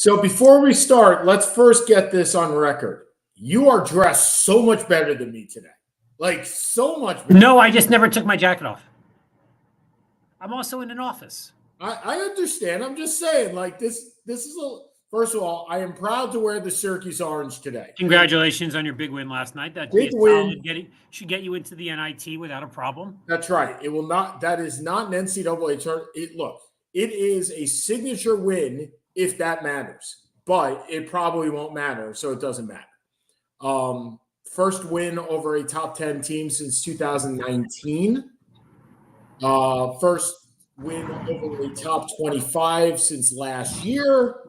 So before we start, let's first get this on record. You are dressed so much better than me today. Like so much better. No, I just never took my jacket off. I'm also in an office. I understand. I'm just saying, like this is a first of all, I am proud to wear the Syracuse orange today. Congratulations on your big win last night. That Big win. Should get you into the NIT without a problem. That's right. It will not. That is not an NCAA tournament. Look, it is a signature win if that matters, but it probably won't matter, so it doesn't matter. First win over a top 10 team since 2019. First win over a top 25 since last year.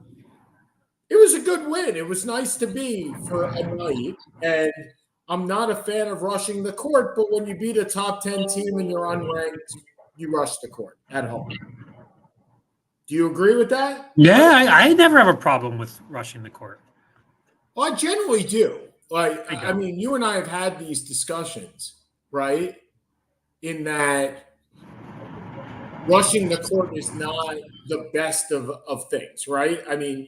It was a good win. It was nice to be for a night, and I'm not a fan of rushing the court, but when you beat a top 10 team and you're unranked, you rush the court at home. Do you agree with that? Yeah, I never have a problem with rushing the court. Well, I generally do. Like, I mean, you and I have had these discussions, right? In that rushing the court is not the best of things, right? I mean,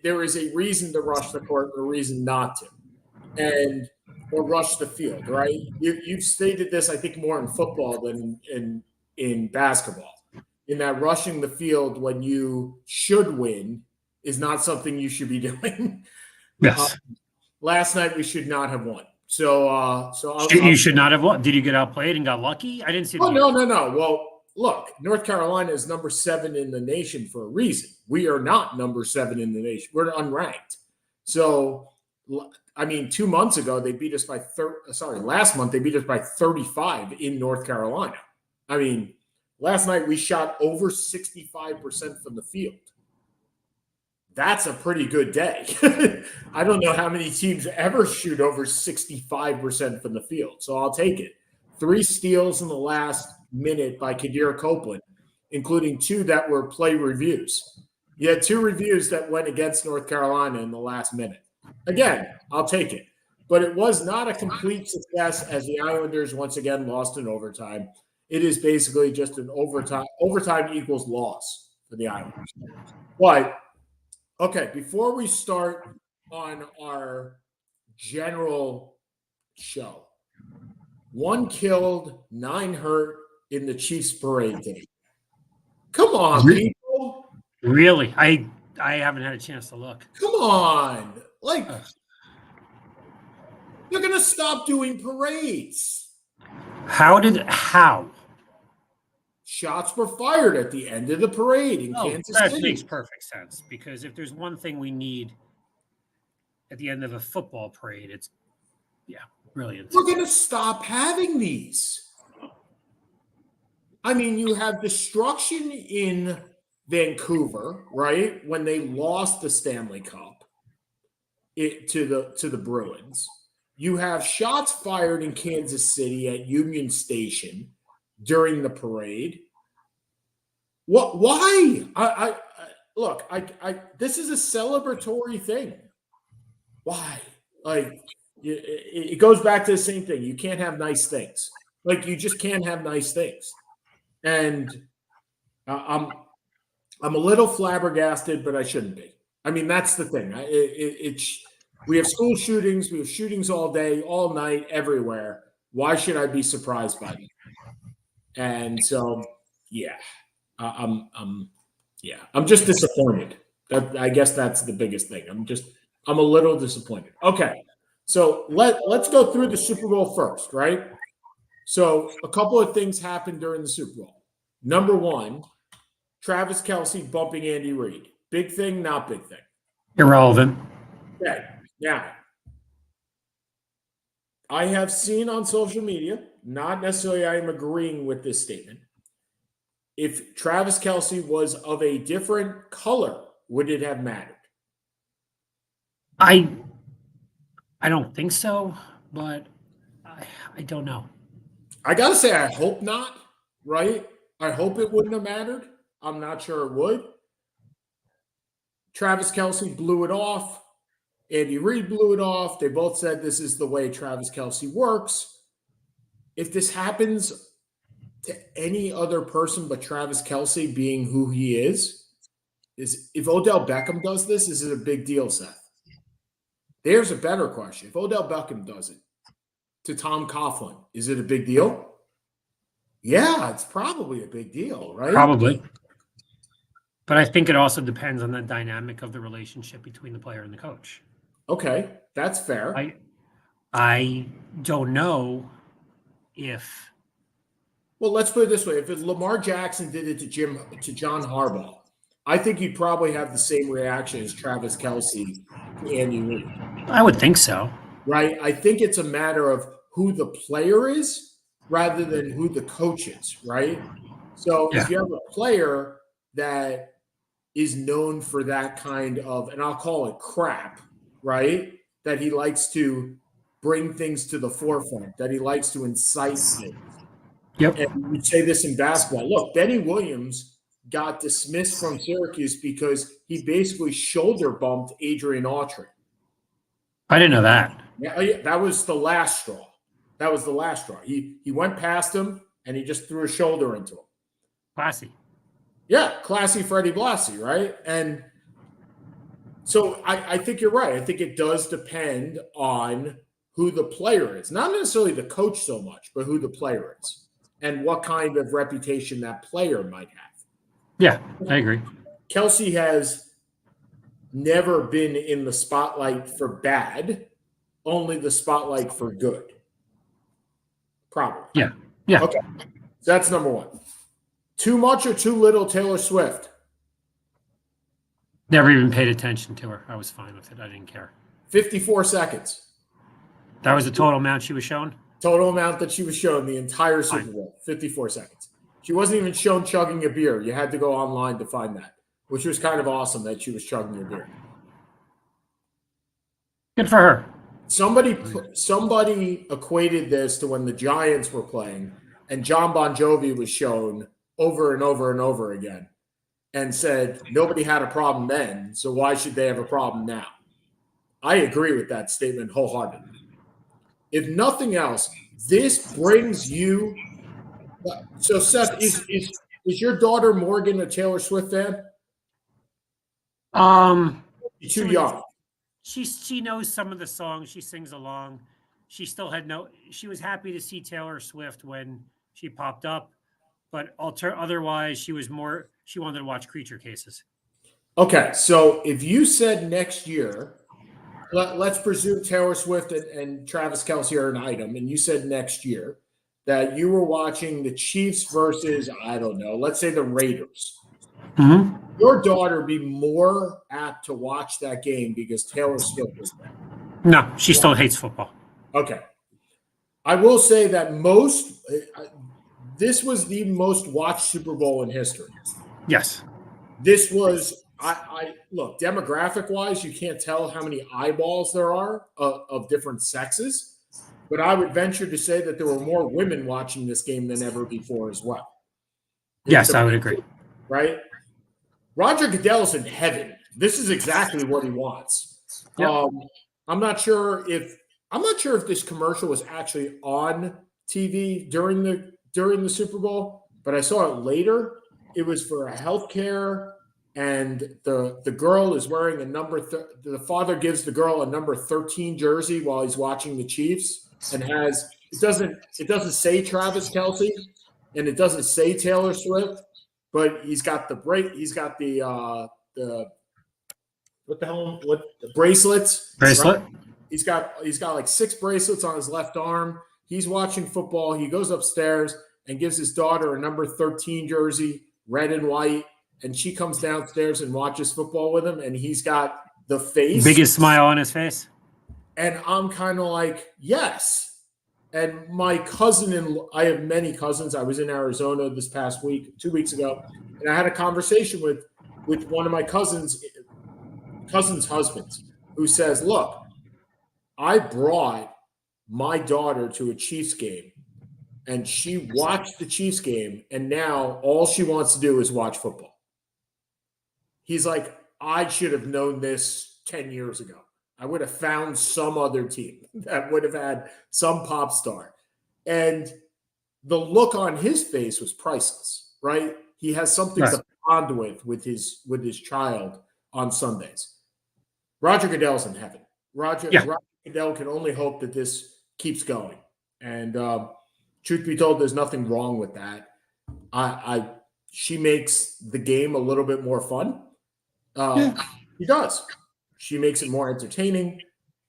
there is a reason to rush the court and a reason not to. Or rush the field, right? You've stated this, I think, more in football than in basketball. In that rushing the field when you should win is not something you should be doing. Yes. Last night we should not have won. So you should not have won. Did you get outplayed and got lucky? I didn't see. No. Well, look, North Carolina is number 7 in the nation for a reason. We are not number 7 in the nation. We're unranked. So, I mean, 2 months ago they beat us by last month they beat us by 35 in North Carolina. I mean, last night we shot over 65% from the field. That's a pretty good day. I don't know how many teams ever shoot over 65% from the field, so I'll take it. 3 steals in the last minute by Kadir Copeland, including 2 that were play reviews. You had 2 reviews that went against North Carolina in the last minute. Again, I'll take it. But it was not a complete success as the Islanders once again lost in overtime. It is basically just an overtime. Overtime equals loss for the Islanders. But, okay, before we start on our general show, 1 killed, 9 hurt in the Chiefs parade day. Come on, people. Really? I haven't had a chance to look. Come on. Like, you're going to stop doing parades. How? Shots were fired at the end of the parade in Kansas City. That makes perfect sense, because if there's one thing we need at the end of a football parade, it's, brilliant. We're going to stop having these. I mean, you have destruction in Vancouver, right? When they lost the Stanley Cup to the Bruins. You have shots fired in Kansas City at Union Station during the parade. What? Why? Look. This is a celebratory thing. Why? Like, it goes back to the same thing. You can't have nice things. Like, you just can't have nice things. And I'm a little flabbergasted, but I shouldn't be. I mean, that's the thing. We have school shootings. We have shootings all day, all night, everywhere. Why should I be surprised by them? And so, I'm just disappointed. I guess that's the biggest thing. I'm a little disappointed. Okay, so let's go through the Super Bowl first, right? So a couple of things happened during the Super Bowl. Number 1, Travis Kelce bumping Andy Reid. Big thing, not big thing. Irrelevant. Okay. Now, I have seen on social media, not necessarily I am agreeing with this statement, if Travis Kelce was of a different color, would it have mattered? I don't think so, but I don't know. I got to say, I hope not, right? I hope it wouldn't have mattered. I'm not sure it would. Travis Kelce blew it off. Andy Reid blew it off. They both said this is the way Travis Kelce works. If this happens to any other person but Travis Kelce being who he is, is if Odell Beckham does this, is it a big deal, Seth? There's a better question. If Odell Beckham does it to Tom Coughlin, is it a big deal? Yeah, it's probably a big deal, right? Probably. But I think it also depends on the dynamic of the relationship between the player and the coach. Okay, that's fair. I don't know if. Well, let's put it this way: if Lamar Jackson did it to John Harbaugh, I think you'd probably have the same reaction as Travis Kelce to Andy Reid. I would think so. Right? I think it's a matter of who the player is rather than who the coach is, right? So if you have a player that is known for that kind of, and I'll call it crap, right? That he likes to bring things to the forefront, that he likes to incite things. Yep. And we say this in basketball. Look, Benny Williams got dismissed from Syracuse because he basically shoulder bumped Adrian Autry. I didn't know that. Yeah, that was the last straw. That was the last straw. He went past him and he just threw a shoulder into him. Classy. Yeah, classy Freddie Blassie, right? And so I think you're right. I think it does depend on who the player is. Not necessarily the coach so much, but who the player is and what kind of reputation that player might have. Yeah, I agree. Kelce has never been in the spotlight for bad, only the spotlight for good. Probably. Yeah. Yeah. Okay. So that's number one. Too much or too little Taylor Swift? Never even paid attention to her. I was fine with it. I didn't care. 54 seconds. That was the total amount she was shown? Total amount that she was shown the entire Super Bowl. 54 seconds. She wasn't even shown chugging a beer. You had to go online to find that, which was kind of awesome that she was chugging a beer. Good for her. Somebody equated this to when the Giants were playing and John Bon Jovi was shown over and over and over again and said nobody had a problem then, so why should they have a problem now? I agree with that statement wholeheartedly. If nothing else, this brings you – so, Seth, is your daughter Morgan a Taylor Swift fan? You're too young. She knows some of the songs. She sings along. She still had she was happy to see Taylor Swift when she popped up, but otherwise she wanted to watch Creature Cases. Okay, so if you said next year, let's presume Taylor Swift and Travis Kelce are an item, and you said next year that you were watching the Chiefs versus, I don't know, let's say the Raiders. Mm-hmm. Your daughter be more apt to watch that game because Taylor Swift was there. No, she still hates football. Okay. I will say that this was the most watched Super Bowl in history. Yes. This was, look, demographic wise, you can't tell how many eyeballs there are of different sexes, but I would venture to say that there were more women watching this game than ever before as well. Yes, I would agree. Right? Roger Goodell's in heaven. This is exactly what he wants. Yep. I'm not sure if this commercial was actually on TV during the Super Bowl, but I saw it later. It was for a healthcare, and the girl is wearing a number. The father gives the girl a number 13 jersey while he's watching the Chiefs, and it doesn't say Travis Kelce, and it doesn't say Taylor Swift. But he's got the bracelets. Bracelet. Right? He's got like 6 bracelets on his left arm. He's watching football. He goes upstairs and gives his daughter a number 13 jersey, red and white, and she comes downstairs and watches football with him. And he's got the biggest smile on his face. And I'm kind of like, yes. And my cousin, I have many cousins. I was in Arizona this past week, 2 weeks ago, and I had a conversation with one of my cousin's husbands who says, look, I brought my daughter to a Chiefs game, and she watched the Chiefs game, and now all she wants to do is watch football. He's like, I should have known this 10 years ago. I would have found some other team that would have had some pop star. And the look on his face was priceless, right? He has something to bond with his child on Sundays. Roger Goodell's in heaven. Roger Goodell can only hope that this keeps going. And truth be told, there's nothing wrong with that. She makes the game a little bit more fun. She does. She makes it more entertaining.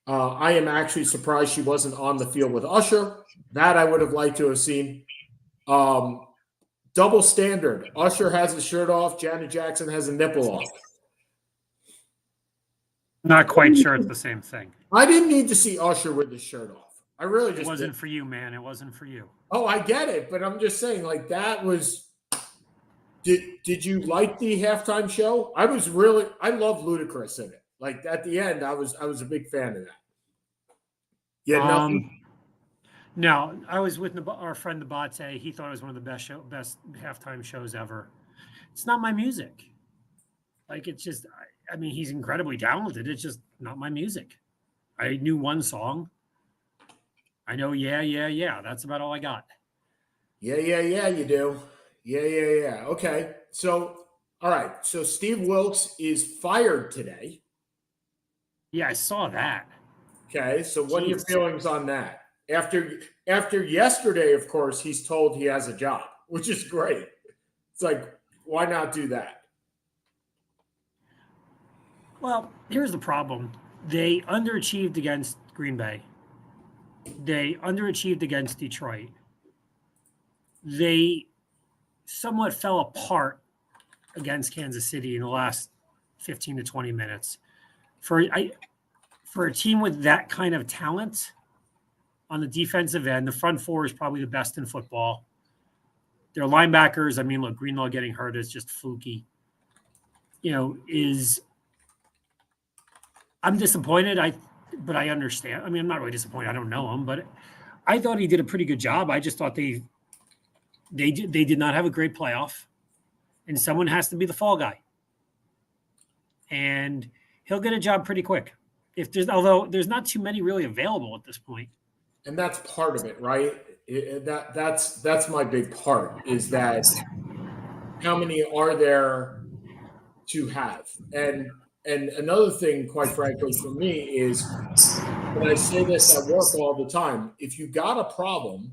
I am actually surprised she wasn't on the field with Usher. That I would have liked to have seen. Double standard. Usher has his shirt off. Janet Jackson has a nipple off. Not quite sure it's the same thing. I didn't need to see Usher with his shirt off. I really just It wasn't for you, man. It wasn't for you. Oh, I get it, but I'm just saying, like, that was. Did you like the halftime show? I love Ludacris in it. Like at the end, I was a big fan of that. Yeah, no, I was with our friend Nabate. He thought it was one of the best halftime shows ever. It's not my music. Like it's just, I mean, he's incredibly talented. It's just not my music. I knew one song. I know, yeah. That's about all I got. Yeah, you do. Yeah. Okay. So, all right. So Steve Wilkes is fired today. Yeah, I saw that. Okay. So what are your feelings on that? After yesterday, of course, he's told he has a job, which is great. It's like, why not do that? Well, here's the problem. They underachieved against Green Bay. They underachieved against Detroit. They somewhat fell apart against Kansas City in the last 15 to 20 minutes. For a team with that kind of talent on the defensive end, the front four is probably the best in football. Their linebackers, I mean, look, Greenlaw getting hurt is just fluky. I'm disappointed. But I understand. I mean, I'm not really disappointed. I don't know him, but I thought he did a pretty good job. I just thought they did not have a great playoff, and someone has to be the fall guy. And he'll get a job pretty quick. Although there's not too many really available at this point. And that's part of it, right? That's my big part is that how many are there to have? And another thing, quite frankly, for me is, and I say this at work all the time, if you got a problem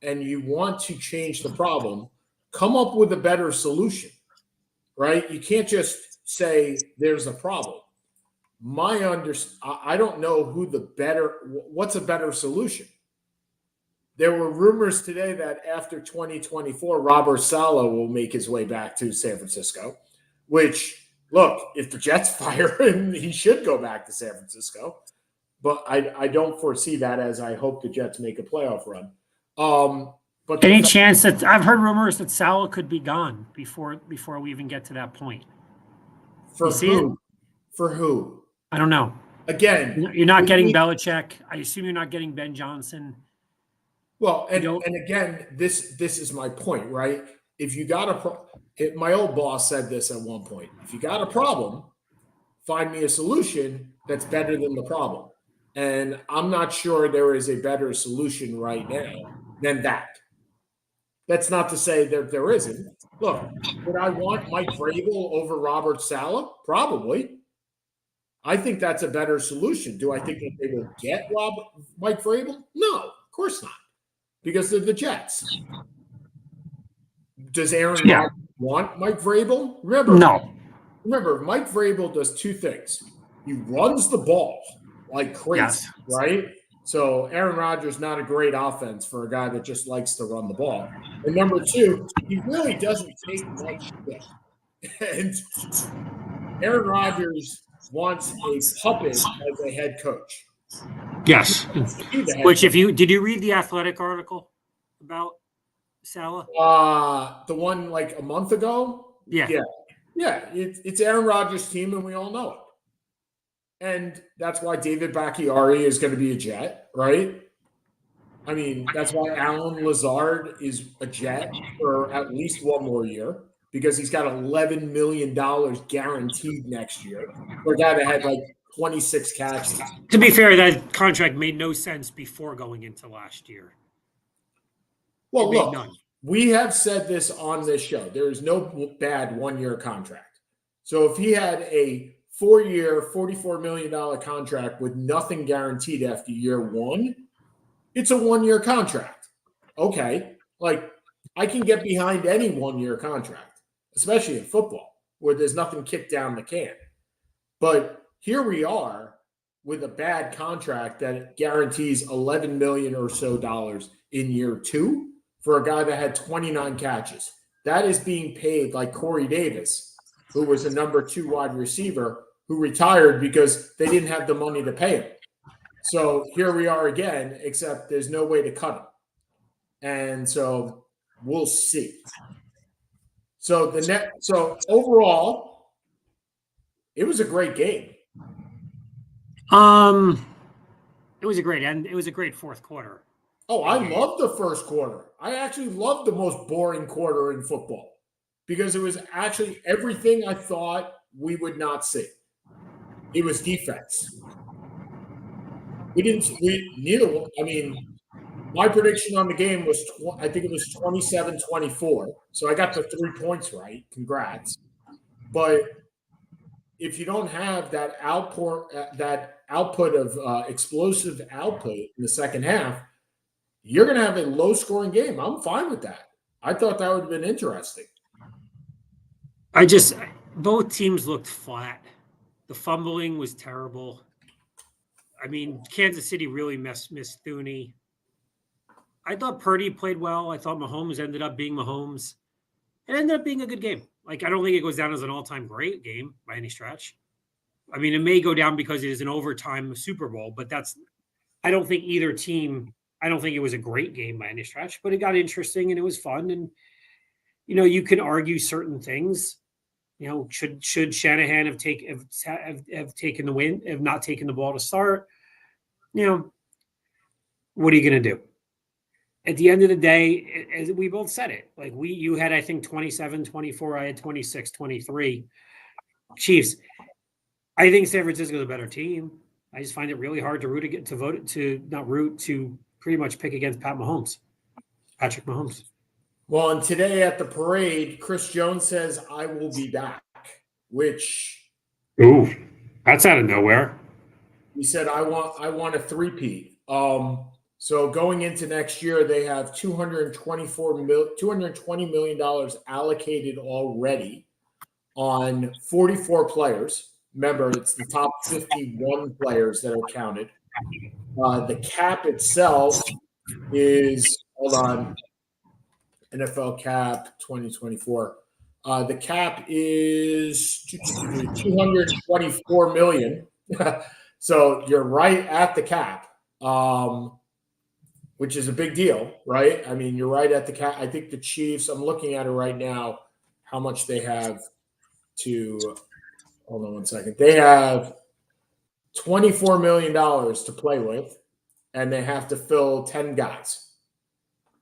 and you want to change the problem, come up with a better solution, right? You can't just say there's a problem. I don't know what's a better solution. There were rumors today that after 2024, Robert Saleh will make his way back to San Francisco, which, look, if the Jets fire him, he should go back to San Francisco. But I don't foresee that, as I hope the Jets make a playoff run. But any chance that I've heard rumors that Saleh could be gone before we even get to that point? For who? For who? I don't know. Again, you're not getting Belichick. I assume you're not getting Ben Johnson. Well, and again, this is my point, right? If you got my old boss said this at one point. If you got a problem, find me a solution that's better than the problem. And I'm not sure there is a better solution right now than that. That's not to say that there isn't. Look, would I want Mike Vrabel over Robert Saleh? Probably. I think that's a better solution. Do I think that they will get Mike Vrabel? No, of course not. Because they're the Jets. Does Aaron Rodgers want Mike Vrabel? Remember, Mike Vrabel does two things. He runs the ball like crazy, right? So Aaron Rodgers not a great offense for a guy that just likes to run the ball. And number two, he really doesn't take much shit. And Aaron Rodgers wants a puppet as a head coach. Yes. Which, did you read the Athletic article about Saleh? The one like a month ago? Yeah. It's Aaron Rodgers' team, and we all know it. And that's why David Bakhtiari is going to be a Jet, right? I mean, that's why Alan Lazard is a Jet for at least one more year, because he's got $11 million guaranteed next year for a guy that had like 26 catches. To be fair, that contract made no sense before going into last year. Well, look, we have said this on this show. There is no bad one-year contract. So if he had a 4-year, $44 million contract with nothing guaranteed after year one, it's a one-year contract. Okay. Like, I can get behind any one-year contract, especially in football, where there's nothing kicked down the can. But here we are with a bad contract that guarantees $11 million or so in year two for a guy that had 29 catches. That is being paid like Corey Davis, who was a number 2 wide receiver who retired because they didn't have the money to pay him. So here we are again, except there's no way to cut him. And so we'll see. So overall, it was a great game. It was a great end. It was a great fourth quarter. Oh, I loved the first quarter. I actually loved the most boring quarter in football because it was actually everything I thought we would not see. It was defense. My prediction on the game was, I think it was 27-24. So I got the 3 points right. Congrats. But if you don't have that output of explosive output in the second half, you're going to have a low-scoring game. I'm fine with that. I thought that would have been interesting. Both teams looked flat. The fumbling was terrible. I mean, Kansas City really missed Thuney. I thought Purdy played well. I thought Mahomes ended up being Mahomes. It ended up being a good game. Like, I don't think it goes down as an all-time great game by any stretch. I mean, it may go down because it is an overtime Super Bowl, but I don't think either team, I don't think it was a great game by any stretch, but it got interesting and it was fun. And, you can argue certain things. Should Shanahan have taken the win, have not taken the ball to start? What are you going to do? At the end of the day, as we both said it, like you had, I think, 27-24. I had 26-23. Chiefs. I think San Francisco is a better team. I just find it really hard to pretty much pick against Patrick Mahomes. Well, and today at the parade, Chris Jones says, "I will be back," which, ooh, that's out of nowhere. He said, "I want a three-peat." So going into next year, they have $220 million allocated already on 44 players. Remember, it's the top 51 players that are counted. The cap itself is, hold on, NFL cap 2024. The cap is $224 million. So you're right at the cap. Which is a big deal, right? I mean, you're right at the cap. I think the Chiefs, I'm looking at it right now, how much they have to, hold on one second. They have $24 million to play with, and they have to fill 10 guys.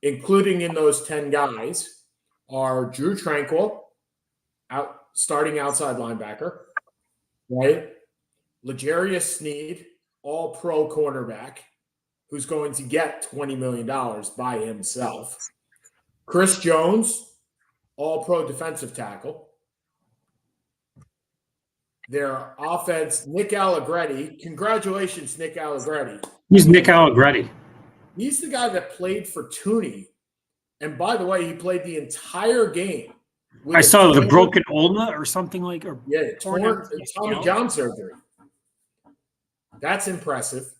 Including in those 10 guys are Drew Tranquill, starting outside linebacker, right? L'Jarius Sneed, all-pro cornerback, who's going to get $20 million by himself. Chris Jones, all-pro defensive tackle. Their offense, Nick Allegretti. Congratulations, Nick Allegretti. Who's Nick Allegretti? He's the guy that played for Thuney. And by the way, he played the entire game. I saw the broken ulna or something like, or Tommy John surgery. That's impressive.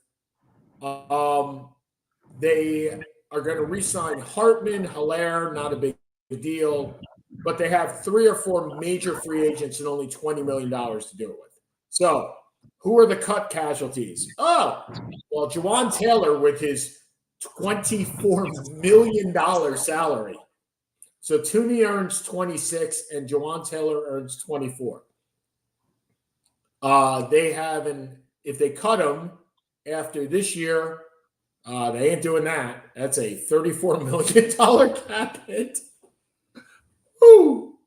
They are going to re-sign Hartman, Hilaire, not a big deal, but they have 3 or 4 major free agents and only $20 million to do it with. So, who are the cut casualties? Oh, well, Jawan Taylor with his $24 million salary. So Thuney earns 26 and Jawan Taylor earns 24. They have if they cut him after this year, they ain't doing that. That's a $34 million cap hit. Woo!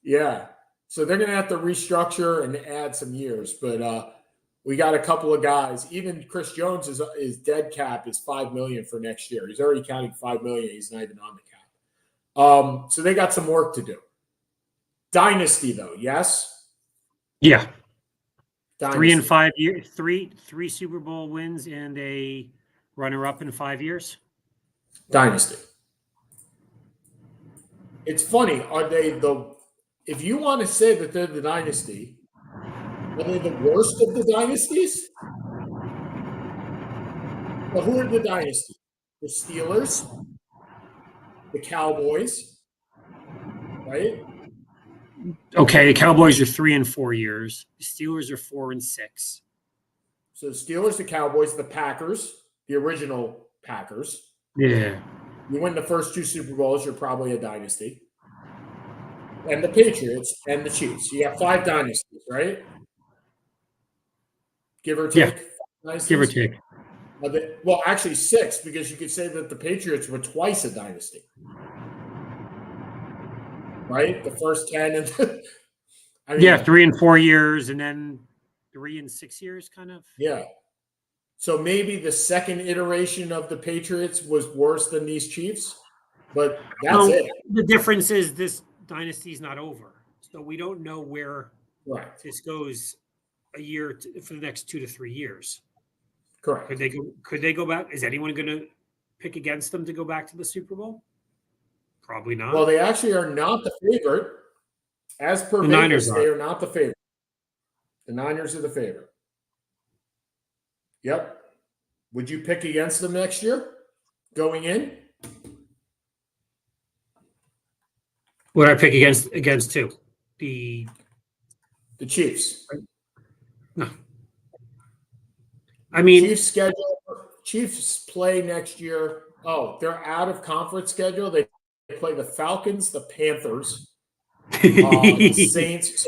Yeah. So they're going to have to restructure and add some years. But we got a couple of guys. Even Chris Jones is dead cap is $5 million for next year. He's already counting $5 million. He's not even on the cap. So they got some work to do. Dynasty, though, yes? Yeah. Dynasty. 3 in 5 years, three Super Bowl wins and a runner-up in 5 years. Dynasty. It's funny. Are they if you want to say that they're the dynasty, are they the worst of the dynasties? Well, who are the dynasty? The Steelers, the Cowboys, right? Okay, the Cowboys are 3 in 4 years. The Steelers are 4 and 6. So the Steelers, the Cowboys, the Packers, the original Packers. Yeah. You win the first 2 Super Bowls, you're probably a dynasty. And the Patriots and the Chiefs. You got 5 dynasties, right? Give or take. Yeah. Give or take. Well, actually 6, because you could say that the Patriots were twice a dynasty. Right? The first 10 and I mean, 3 and 4 years, and then 3 and 6 years, kind of. Yeah. So maybe the second iteration of the Patriots was worse than these Chiefs, but that's it. The difference is this dynasty is not over, so we don't know where this goes a year for the next 2 to 3 years. Correct. Could they go back? Is anyone going to pick against them to go back to the Super Bowl? Probably not. Well, they actually are not the favorite. As per Vegas, they are not the favorite. The Niners are the favorite. Yep. Would you pick against them next year going in? Would I pick against who? The Chiefs. No. I mean, Chiefs schedule. Chiefs play next year. Oh, they're out of conference schedule. They play the Falcons, the Panthers, the Saints.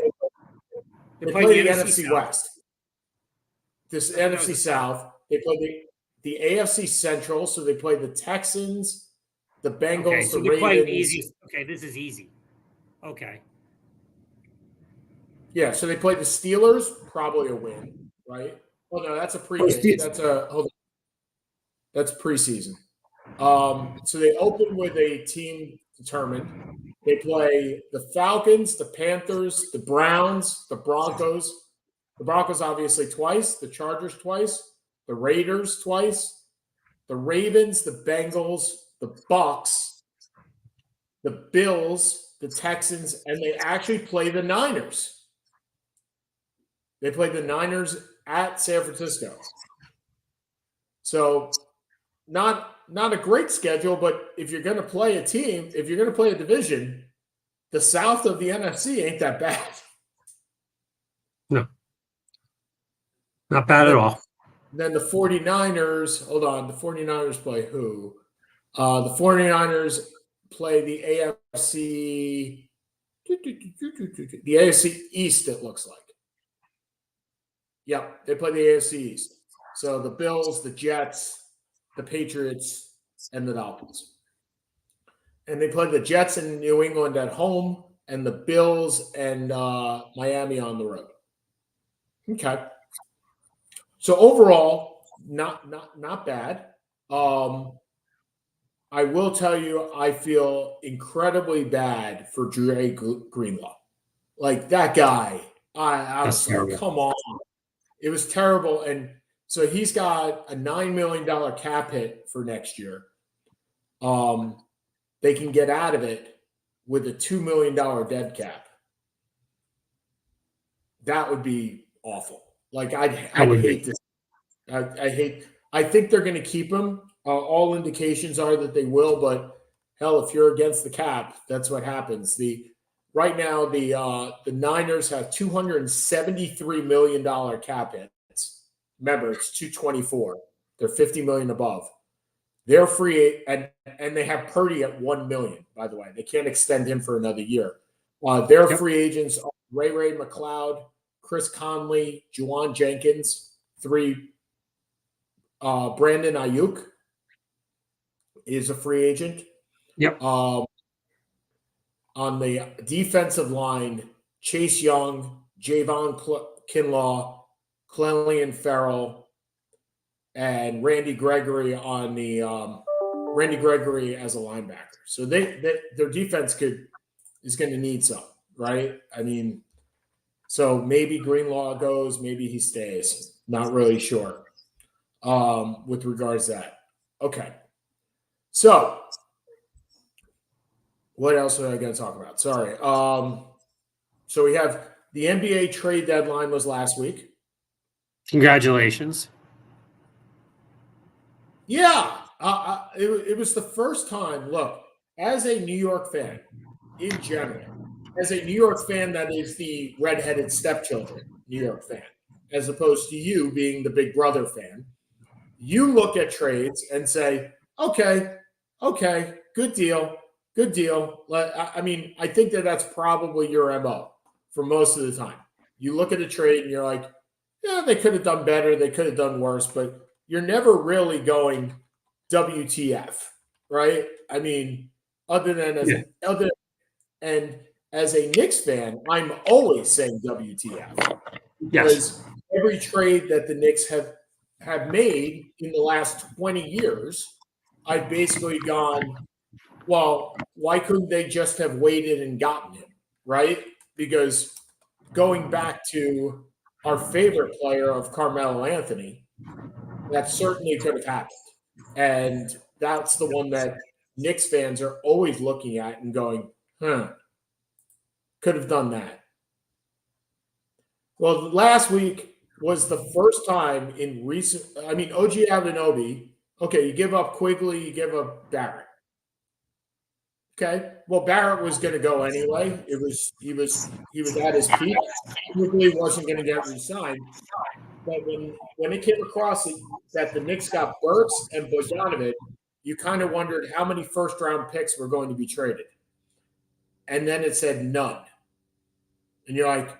They play the NFC West. This NFC South. They play the AFC Central. So they play the Texans, the Bengals, okay, so the they're playing Ravens. easy. Okay, this is easy. Okay. Yeah, so they play the Steelers, probably a win, right? Oh no, that's a pregame. That's preseason. So they open with a team determined. They play the Falcons, the Panthers, the Browns, the Broncos. The Broncos obviously twice, the Chargers twice, the Raiders twice, the Ravens, the Bengals, the Bucks, the Bills, the Texans, and they actually play the Niners. They play the Niners at San Francisco. So not a great schedule, but if you're going to play a team, if you're going to play a division, the south of the NFC ain't that bad. No. Not bad at all. Then the 49ers, hold on, the 49ers play who? The 49ers play the AFC East, it looks like. Yep, they play the AFC East. So the Bills, the Jets, the Patriots, and the Dolphins. And they play the Jets in New England at home and the Bills and Miami on the road. Okay. So overall, not bad. I will tell you, I feel incredibly bad for Dre Greenlaw. Like that guy, I was like, come on. It was terrible. And so he's got a $9 million cap hit for next year. They can get out of it with a $2 million dead cap. That would be awful. Like I'd hate this. I think they're going to keep him. All indications are that they will, but hell, if you're against the cap, that's what happens. Right now, the Niners have $273 million cap hits. Remember, it's 224. They're $50 million above. They're free, and they have Purdy at $1 million. By the way, they can't extend him for another year. Their free agents are Ray McLeod, Chris Conley, Juwan Jenkins, 3. Brandon Ayuk is a free agent. Yep. On the defensive line, Chase Young, Javon Kinlaw, Clellion Ferrell, and Randy Gregory on the Randy Gregory as a linebacker. So their defense is going to need some, right? I mean, so maybe Greenlaw goes, maybe he stays. Not really sure with regards to that. Okay. So what else are I going to talk about? Sorry. So we have the NBA trade deadline was last week. Congratulations. Yeah. It was the first time. Look, as a New York fan in general, as a New York fan that is the redheaded stepchildren New York fan, as opposed to you being the big brother fan, you look at trades and say, okay, good deal. I mean, I think that's probably your MO for most of the time. You look at a trade and you're like, yeah, they could have done better. They could have done worse, but you're never really going WTF, right? I mean, and as a Knicks fan, I'm always saying WTF because every trade that the Knicks have made in the last 20 years, I've basically gone, well, why couldn't they just have waited and gotten him, right? Because going back to our favorite player of Carmelo Anthony, that certainly could have happened. And that's the one that Knicks fans are always looking at and going, could have done that. Well, last week was the first time in recent – I mean, OG Anunoby, okay, you give up Quigley, you give up Barrett. Okay, well, Barrett was going to go anyway. He was at his peak. Quigley wasn't going to get re-signed. But when it came across that the Knicks got Burks and Bogdanovic, you kind of wondered how many first-round picks were going to be traded. And then it said none. And you're like,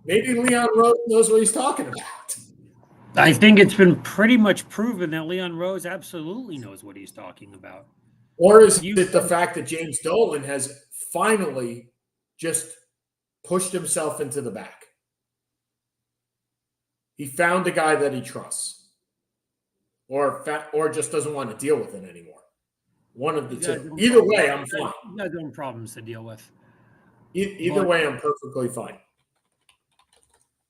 maybe Leon Rose knows what he's talking about. I think it's been pretty much proven that Leon Rose absolutely knows what he's talking about. Or is it the fact that James Dolan has finally just pushed himself into the back? He found a guy that he trusts, or just doesn't want to deal with it anymore. One of the two. Either way, I'm fine. You got no problems to deal with. Either way, I'm perfectly fine.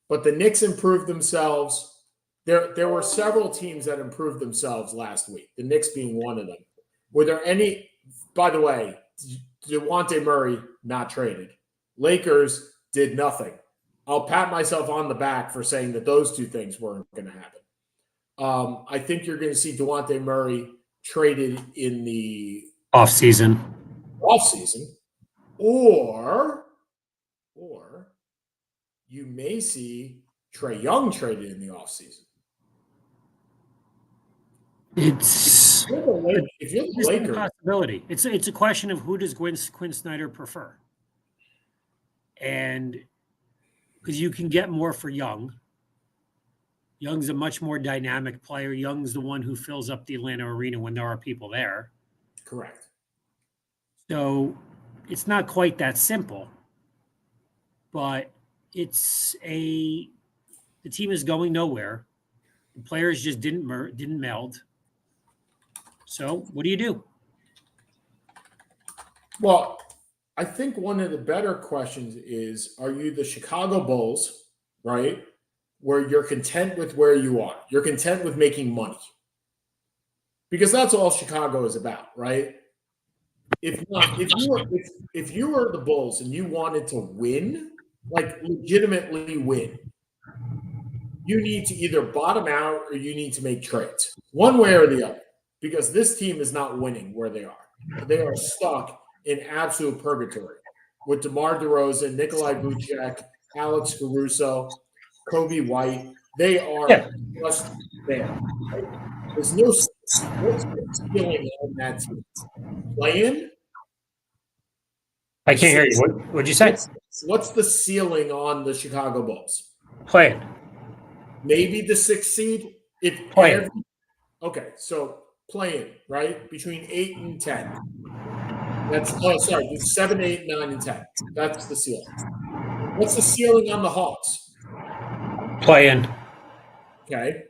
But the Knicks improved themselves. There were several teams that improved themselves last week, the Knicks being one of them. Were there any, by the way, DeJounte Murray not traded. Lakers did nothing. I'll pat myself on the back for saying that those two things weren't going to happen. I think you're going to see DeJounte Murray traded in the offseason, or you may see Trae Young traded in the offseason. It's if you're the Lakers, a possibility. It's a question of who does Quinn Snyder prefer, and because you can get more for Young. Young's a much more dynamic player. Young's the one who fills up the Atlanta arena when there are people there. Correct. So it's not quite that simple, but the team is going nowhere. The players just didn't meld. So what do you do? Well, I think one of the better questions is, are you the Chicago Bulls, right, where you're content with where you are? You're content with making money. Because that's all Chicago is about, right? If you were the Bulls and you wanted to win, like legitimately win, you need to either bottom out or you need to make trades, one way or the other, because this team is not winning where they are. They are stuck in absolute purgatory with DeMar DeRozan, Nikolai Vucevic, Alex Caruso, Kobe White. They are just there. There's no ceiling on that team. Play-in? I can't hear you. What'd you say? What's the ceiling on the Chicago Bulls? Play-in. Maybe the 6th seed? Okay, so play-in, right? Between 8 and 10. That's 7, 8, 9, and 10. That's the ceiling. What's the ceiling on the Hawks? Play-in. Okay.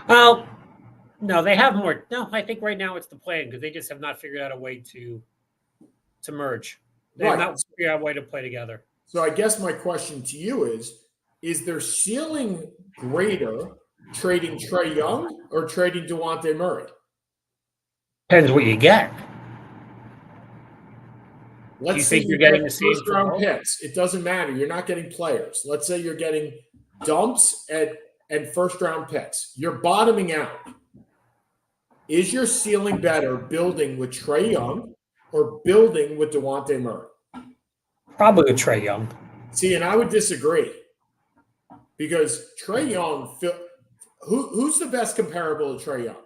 Well, No, they have more. No, I think right now it's the plan because they just have not figured out a way to merge. They have Right. not figured out a way to play together. So I guess my question to you is their ceiling greater trading Trae Young or trading DeJounte Murray? Depends what you get. Let's Do you say think you're get getting the same first for round both? picks. It doesn't matter. You're not getting players. Let's say you're getting dumps and first round picks. You're bottoming out. Is your ceiling better building with Trae Young or building with DeJounte Murray? Probably with Trae Young. See, and I would disagree because Trae Young, who's the best comparable to Trae Young?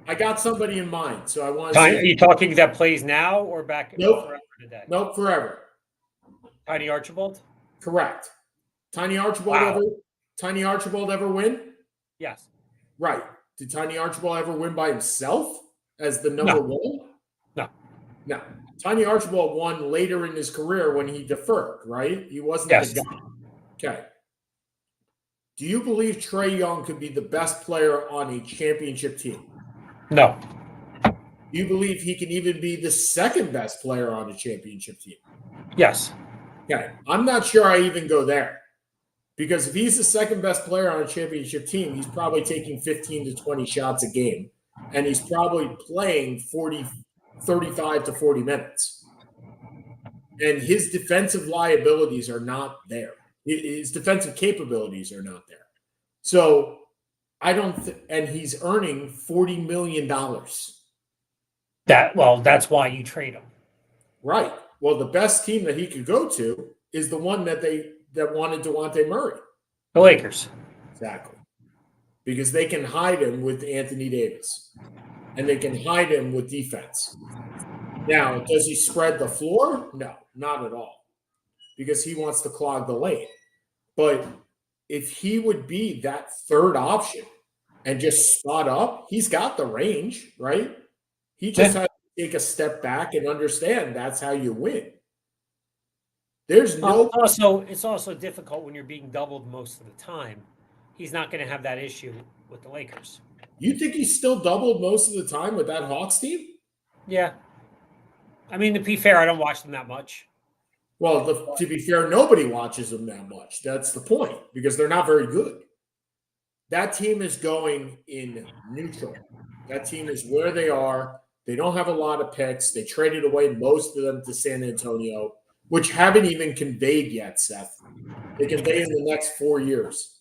I got somebody in mind, so I want to Are see. you talking that plays now or back Nope. forever today? Nope, forever. Tiny Archibald? Correct. Tiny Archibald ever win? Yes. Right. Did Tiny Archibald ever win by himself as the number one? No. No. Tiny Archibald won later in his career when he deferred, right? He wasn't Yes. the guy. Okay. Do you believe Trae Young could be the best player on a championship team? No. Do you believe he can even be the second best player on a championship team? Yes. Okay. I'm not sure I even go there. Because if he's the second best player on a championship team, he's probably taking 15 to 20 shots a game. And he's probably playing 35 to 40 minutes. And his defensive liabilities are not there. His defensive capabilities are not there. So I don't and he's earning $40 million. That's why you trade him. Right. Well, the best team that he could go to is the one that wanted DeJounte Murray. The Lakers. Exactly. Because they can hide him with Anthony Davis. And they can hide him with defense. Now, does he spread the floor? No, not at all. Because he wants to clog the lane. But if he would be that third option and just spot up, he's got the range, right? He just has to take a step back and understand that's how you win. There's no. It's also difficult when you're being doubled most of the time. He's not going to have that issue with the Lakers. You think he's still doubled most of the time with that Hawks team? Yeah. I mean, to be fair, I don't watch them that much. Well, to be fair, nobody watches them that much. That's the point, because they're not very good. That team is going in neutral. That team is where they are. They don't have a lot of picks. They traded away most of them to San Antonio, which haven't even conveyed yet, Seth. They convey in the next 4 years.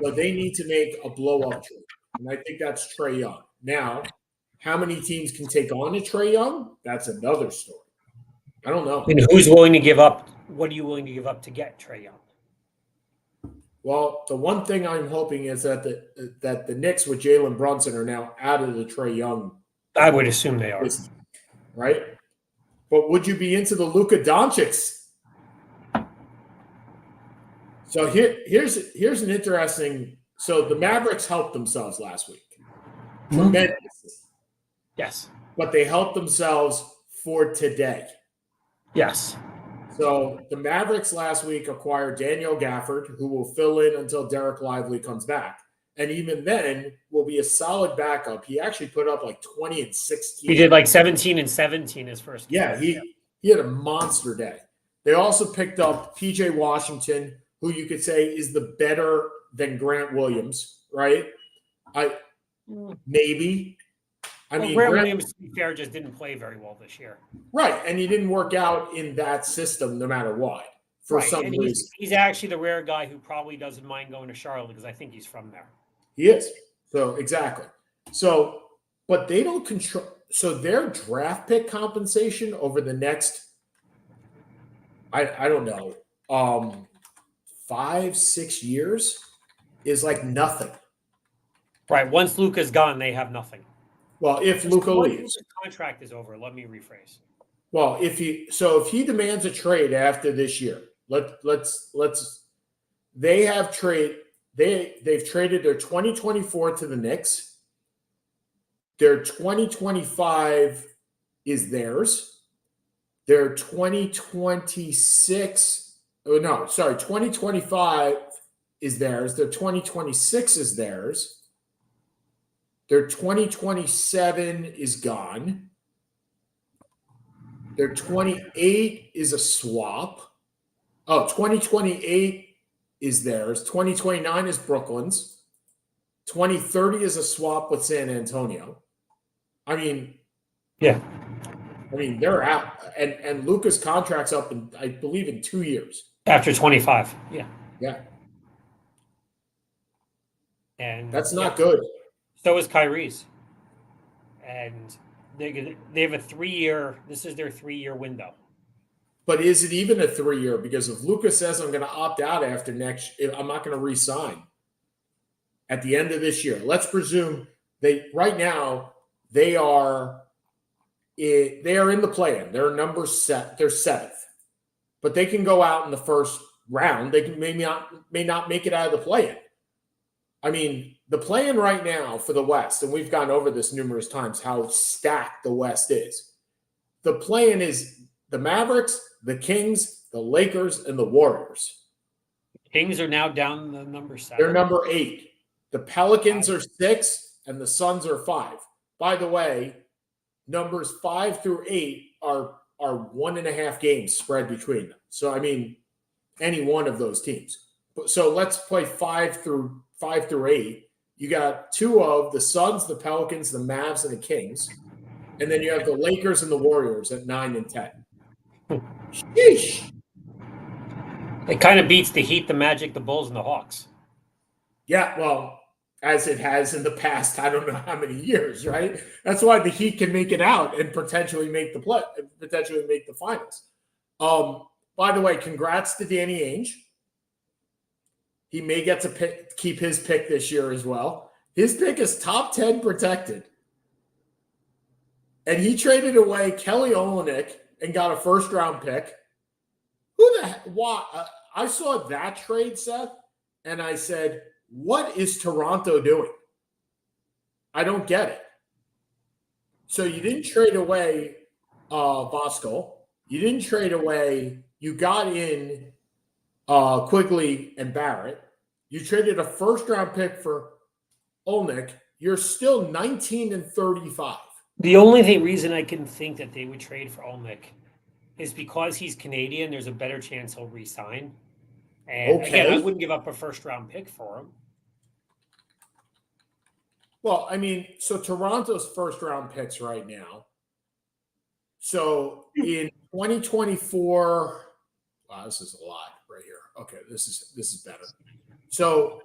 So they need to make a blow-up trade. And I think that's Trae Young. Now, how many teams can take on a Trae Young? That's another story. I don't know. And who's willing to give up? What are you willing to give up to get Trae Young? Well, the one thing I'm hoping is that the Knicks with Jalen Brunson are now out of the Trae Young. I would assume they are. Right? But would you be into the Luka Doncic? So here's an interesting. So the Mavericks helped themselves last week. Tremendously. Yes. But they helped themselves for today. Yes. So the Mavericks last week acquired Daniel Gafford, who will fill in until Derek Lively comes back. And even then will be a solid backup. He actually put up like 20 and 16. He did like 17 and 17 his first game. Yeah, he had a monster day. They also picked up PJ Washington, who you could say is the better than Grant Williams, right? Maybe. Grant Williams, to be fair, just didn't play very well this year. Right, and he didn't work out in that system no matter what. For some reason. He's actually the rare guy who probably doesn't mind going to Charlotte because I think he's from there. He is. So, exactly. So, but they don't control. So, their draft pick compensation over the next, I don't know, 5-6 years is like nothing. Right. Once Luka's gone, they have nothing. Well, if Luka leaves, his contract is over. Let me rephrase. Well, if he demands a trade after this year, they have they've traded their 2024 to the Knicks. Their 2025 is theirs. Their 2025 is theirs. Their 2026 is theirs. Their 2027 is gone. Their 28 is a swap. Oh, 2028 is theirs. 2029 is Brooklyn's. 2030 is a swap with San Antonio. I mean, they're out. And Luka's contract's up in, I believe, in 2 years. After 25. Yeah. Yeah. And that's not good. So is Kyrie's. And they have a 3-year, this is their 3-year window. But is it even a 3-year? Because if Luka says I'm going to opt out after next, I'm not going to re-sign at the end of this year. Let's presume right now they are in the play-in. They're number set. They're 7th, but they can go out in the first round. They may not make it out of the play-in. I mean, the play-in right now for the West, and we've gone over this numerous times, how stacked the West is. The play-in is the Mavericks, the Kings, the Lakers, and the Warriors. Kings are now down to number 7. They're number 8. The Pelicans are 6, and the Suns are 5. By the way, numbers 5 through 8 are 1.5 games spread between them. So, I mean, any one of those teams. So let's play 5 through 8. You got 2 of the Suns, the Pelicans, the Mavs, and the Kings. And then you have the Lakers and the Warriors at 9 and 10. Sheesh. It kind of beats the Heat, the Magic, the Bulls, and the Hawks. Yeah, well, as it has in the past, I don't know how many years, right? That's why the Heat can make it out and potentially make the finals. By the way, congrats to Danny Ainge. He may get to keep his pick this year as well. His pick is top 10 protected. And he traded away Kelly Olynyk and got a first-round pick. Who the heck? Why? I saw that trade, Seth, and I said, what is Toronto doing? I don't get it. So you didn't trade away Voskuhl. You didn't trade away. You got in Quigley and Barrett. You traded a first-round pick for Olynyk. You're still 19 and 35. The only reason I can think that they would trade for Olynyk is because he's Canadian. There's a better chance he'll re-sign. And again, I wouldn't give up a first-round pick for him. Well, I mean, so Toronto's first-round picks right now. So in 2024, wow, this is a lot right here. Okay, this is better. So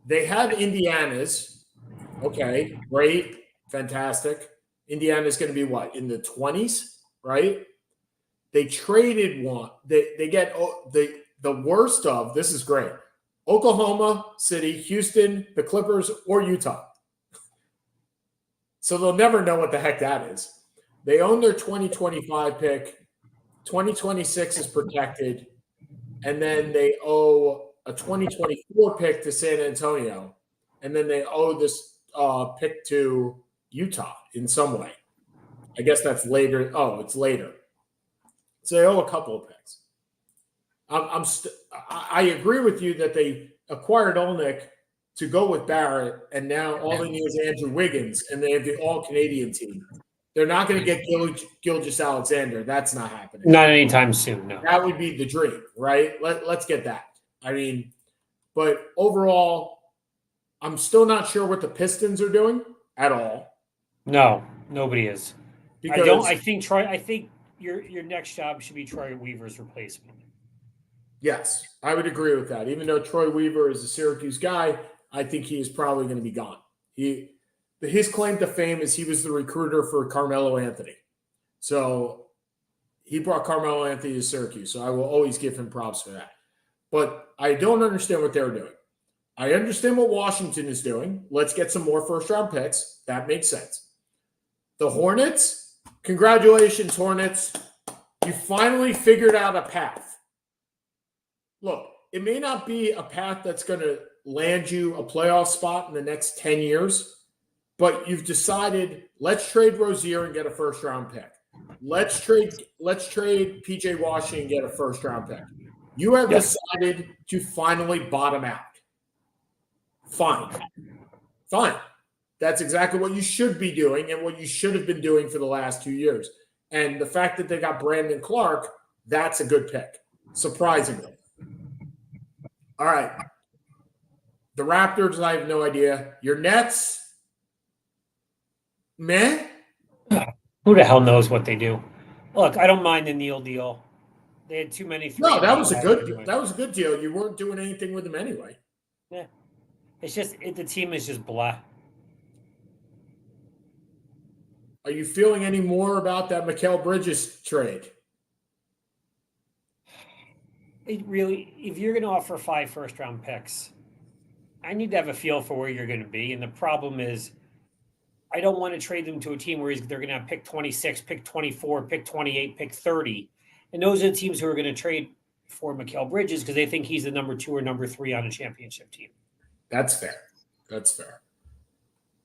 they have Indiana's. Okay, great, fantastic. Indiana's going to be what, in the 20s, right? They traded one. They get the worst of, this is great, Oklahoma City, Houston, the Clippers, or Utah. So they'll never know what the heck that is. They own their 2025 pick. 2026 is protected. And then they owe a 2024 pick to San Antonio. And then they owe this pick to Utah in some way. I guess that's later. Oh, it's later. So they owe a couple of picks. I agree with you that they acquired Olynyk to go with Barrett, and now all they need is Andrew Wiggins, and they have the all-Canadian team. They're not going to get Gilgeous-Alexander. That's not happening. Not anytime soon, no. That would be the dream, right? Let's get that. I mean, but overall, I'm still not sure what the Pistons are doing at all. No, nobody is. Because I think your next job should be Troy Weaver's replacement. Yes, I would agree with that. Even though Troy Weaver is a Syracuse guy, I think he is probably going to be gone. His claim to fame is he was the recruiter for Carmelo Anthony. So he brought Carmelo Anthony to Syracuse. So I will always give him props for that. But I don't understand what they're doing. I understand what Washington is doing. Let's get some more first-round picks. That makes sense. The Hornets, congratulations, Hornets. You finally figured out a path. Look, it may not be a path that's going to land you a playoff spot in the next 10 years, but you've decided, let's trade Rozier and get a first-round pick. Let's trade PJ Washington and get a first-round pick. You have decided to finally bottom out. Fine. That's exactly what you should be doing and what you should have been doing for the last 2 years. And the fact that they got Brandon Clark, that's a good pick, surprisingly. All right. The Raptors, I have no idea. Your Nets, meh? Who the hell knows what they do? Look, I don't mind the Neal deal. They had too many. No, that was a good deal. You weren't doing anything with them anyway. Yeah, it's just the team is just blah. Are you feeling any more about that Mikal Bridges trade? It really, if you're going to offer 5 first-round picks, I need to have a feel for where you're going to be. And the problem is, I don't want to trade them to a team where they're going to have pick 26, pick 24, pick 28, pick 30. And those are the teams who are going to trade for Mikal Bridges because they think he's the number 2 or number 3 on a championship team. That's fair.